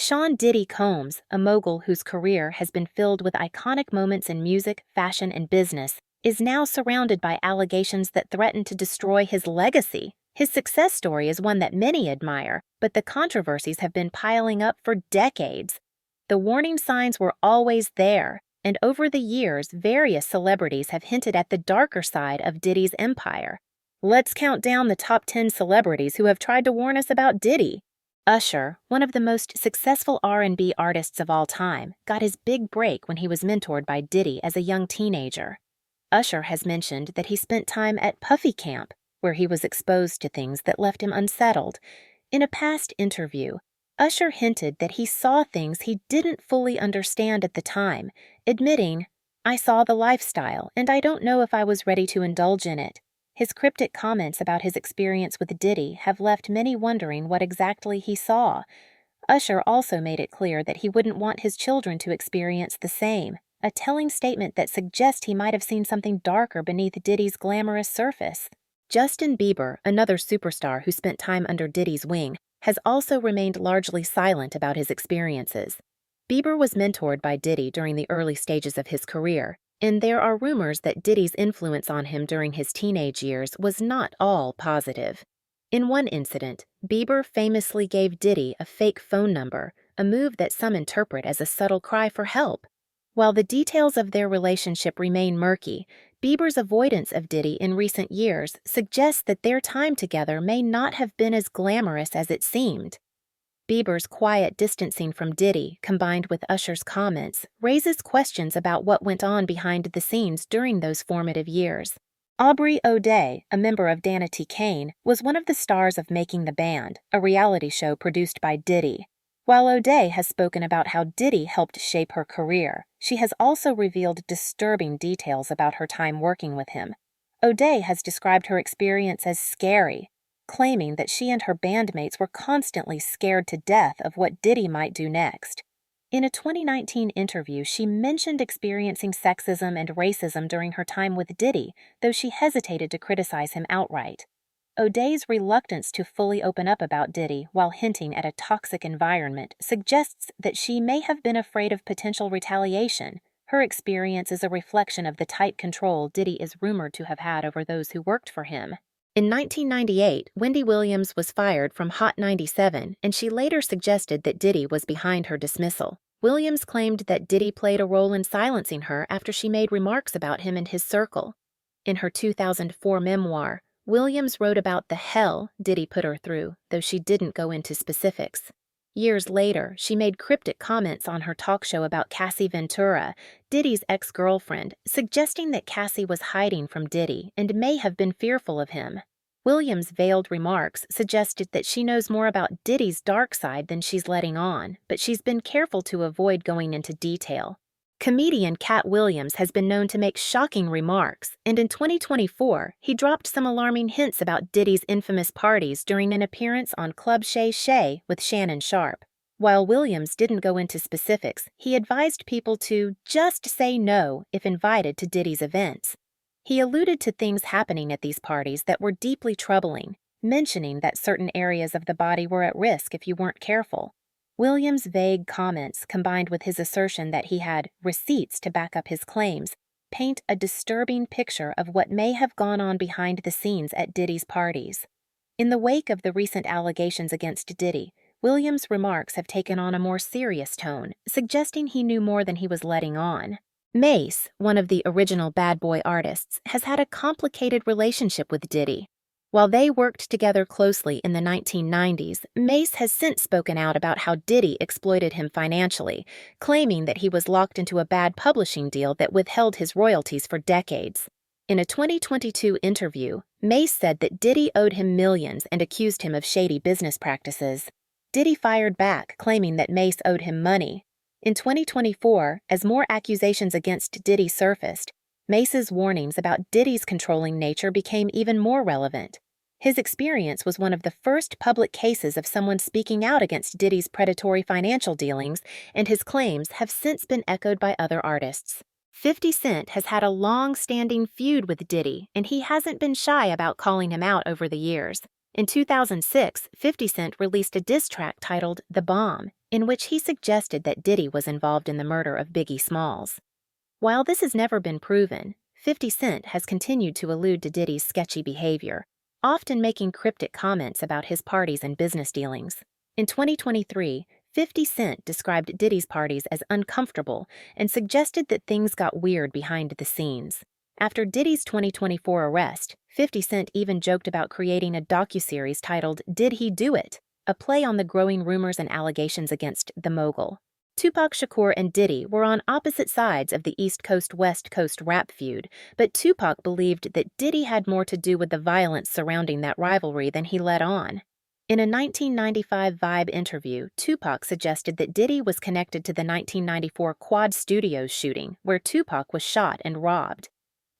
Sean Diddy Combs, a mogul whose career has been filled with iconic moments in music, fashion, and business, is now surrounded by allegations that threaten to destroy his legacy. His success story is one that many admire, but the controversies have been piling up for decades. The warning signs were always there, and over the years, various celebrities have hinted at the darker side of Diddy's empire. Let's count down the top 10 celebrities who have tried to warn us about Diddy. Usher, one of the most successful R&B artists of all time, got his big break when he was mentored by Diddy as a young teenager. Usher has mentioned that he spent time at Puffy Camp, where he was exposed to things that left him unsettled. In a past interview, Usher hinted that he saw things he didn't fully understand at the time, admitting, "I saw the lifestyle, and I don't know if I was ready to indulge in it." His cryptic comments about his experience with Diddy have left many wondering what exactly he saw. Usher also made it clear that he wouldn't want his children to experience the same, a telling statement that suggests he might have seen something darker beneath Diddy's glamorous surface. Justin Bieber, another superstar who spent time under Diddy's wing, has also remained largely silent about his experiences. Bieber was mentored by Diddy during the early stages of his career, and there are rumors that Diddy's influence on him during his teenage years was not all positive. In one incident, Bieber famously gave Diddy a fake phone number, a move that some interpret as a subtle cry for help. While the details of their relationship remain murky, Bieber's avoidance of Diddy in recent years suggests that their time together may not have been as glamorous as it seemed. Bieber's quiet distancing from Diddy, combined with Usher's comments, raises questions about what went on behind the scenes during those formative years. Aubrey O'Day, a member of Dana T. Kane, was one of the stars of Making the Band, a reality show produced by Diddy. While O'Day has spoken about how Diddy helped shape her career, she has also revealed disturbing details about her time working with him. O'Day has described her experience as scary, claiming that she and her bandmates were constantly scared to death of what Diddy might do next. In a 2019 interview, she mentioned experiencing sexism and racism during her time with Diddy, though she hesitated to criticize him outright. O'Day's reluctance to fully open up about Diddy while hinting at a toxic environment suggests that she may have been afraid of potential retaliation. Her experience is a reflection of the tight control Diddy is rumored to have had over those who worked for him. In 1998, Wendy Williams was fired from Hot 97, and she later suggested that Diddy was behind her dismissal. Williams claimed that Diddy played a role in silencing her after she made remarks about him and his circle. In her 2004 memoir, Williams wrote about the hell Diddy put her through, though she didn't go into specifics. Years later, she made cryptic comments on her talk show about Cassie Ventura, Diddy's ex-girlfriend, suggesting that Cassie was hiding from Diddy and may have been fearful of him. Williams' veiled remarks suggested that she knows more about Diddy's dark side than she's letting on, but she's been careful to avoid going into detail. Comedian Cat Williams has been known to make shocking remarks, and in 2024, he dropped some alarming hints about Diddy's infamous parties during an appearance on Club Shay Shay with Shannon Sharpe. While Williams didn't go into specifics, he advised people to just say no if invited to Diddy's events. He alluded to things happening at these parties that were deeply troubling, mentioning that certain areas of the body were at risk if you weren't careful. Williams' vague comments, combined with his assertion that he had receipts to back up his claims, paint a disturbing picture of what may have gone on behind the scenes at Diddy's parties. In the wake of the recent allegations against Diddy, Williams' remarks have taken on a more serious tone, suggesting he knew more than he was letting on. Mase, one of the original Bad Boy artists, has had a complicated relationship with Diddy. While they worked together closely in the 1990s, Mase has since spoken out about how Diddy exploited him financially, claiming that he was locked into a bad publishing deal that withheld his royalties for decades. In a 2022 interview, Mase said that Diddy owed him millions and accused him of shady business practices. Diddy fired back, claiming that Mase owed him money. In 2024, as more accusations against Diddy surfaced, Mase's warnings about Diddy's controlling nature became even more relevant. His experience was one of the first public cases of someone speaking out against Diddy's predatory financial dealings, and his claims have since been echoed by other artists. 50 Cent has had a long-standing feud with Diddy, and he hasn't been shy about calling him out over the years. In 2006, 50 Cent released a diss track titled The Bomb, in which he suggested that Diddy was involved in the murder of Biggie Smalls. While this has never been proven, 50 Cent has continued to allude to Diddy's sketchy behavior, often making cryptic comments about his parties and business dealings. In 2023, 50 Cent described Diddy's parties as uncomfortable and suggested that things got weird behind the scenes. After Diddy's 2024 arrest, 50 Cent even joked about creating a docuseries titled Did He Do It?, a play on the growing rumors and allegations against the mogul. Tupac Shakur and Diddy were on opposite sides of the East Coast-West Coast rap feud, but Tupac believed that Diddy had more to do with the violence surrounding that rivalry than he let on. In a 1995 Vibe interview, Tupac suggested that Diddy was connected to the 1994 Quad Studios shooting, where Tupac was shot and robbed.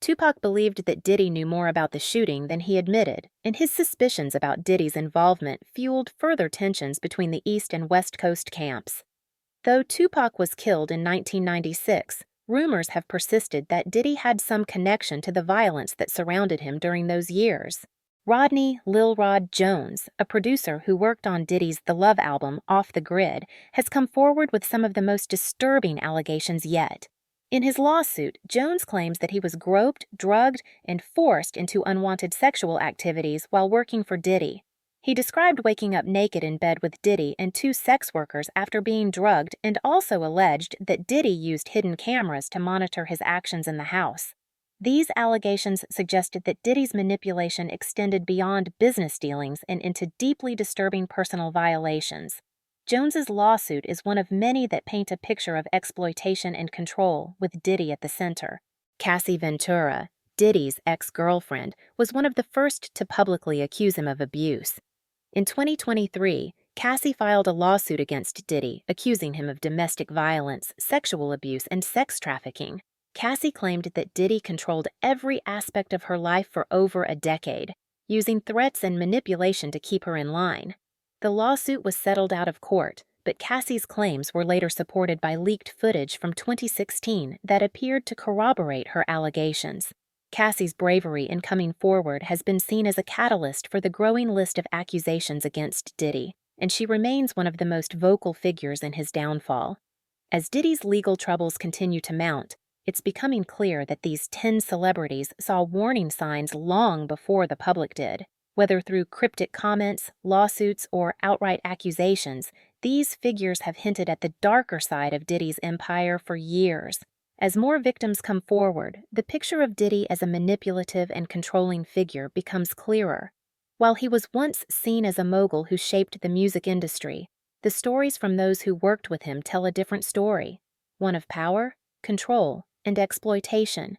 Tupac believed that Diddy knew more about the shooting than he admitted, and his suspicions about Diddy's involvement fueled further tensions between the East and West Coast camps. Though Tupac was killed in 1996, rumors have persisted that Diddy had some connection to the violence that surrounded him during those years. Rodney Lil Rod Jones, a producer who worked on Diddy's The Love album Off the Grid, has come forward with some of the most disturbing allegations yet. In his lawsuit, Jones claims that he was groped, drugged, and forced into unwanted sexual activities while working for Diddy. He described waking up naked in bed with Diddy and two sex workers after being drugged, and also alleged that Diddy used hidden cameras to monitor his actions in the house. These allegations suggested that Diddy's manipulation extended beyond business dealings and into deeply disturbing personal violations. Jones's lawsuit is one of many that paint a picture of exploitation and control, with Diddy at the center. Cassie Ventura, Diddy's ex-girlfriend, was one of the first to publicly accuse him of abuse. In 2023, Cassie filed a lawsuit against Diddy, accusing him of domestic violence, sexual abuse, and sex trafficking. Cassie claimed that Diddy controlled every aspect of her life for over a decade, using threats and manipulation to keep her in line. The lawsuit was settled out of court, but Cassie's claims were later supported by leaked footage from 2016 that appeared to corroborate her allegations. Cassie's bravery in coming forward has been seen as a catalyst for the growing list of accusations against Diddy, and she remains one of the most vocal figures in his downfall. As Diddy's legal troubles continue to mount, it's becoming clear that these 10 celebrities saw warning signs long before the public did. Whether through cryptic comments, lawsuits, or outright accusations, these figures have hinted at the darker side of Diddy's empire for years. As more victims come forward, the picture of Diddy as a manipulative and controlling figure becomes clearer. While he was once seen as a mogul who shaped the music industry, the stories from those who worked with him tell a different story, one of power, control, and exploitation.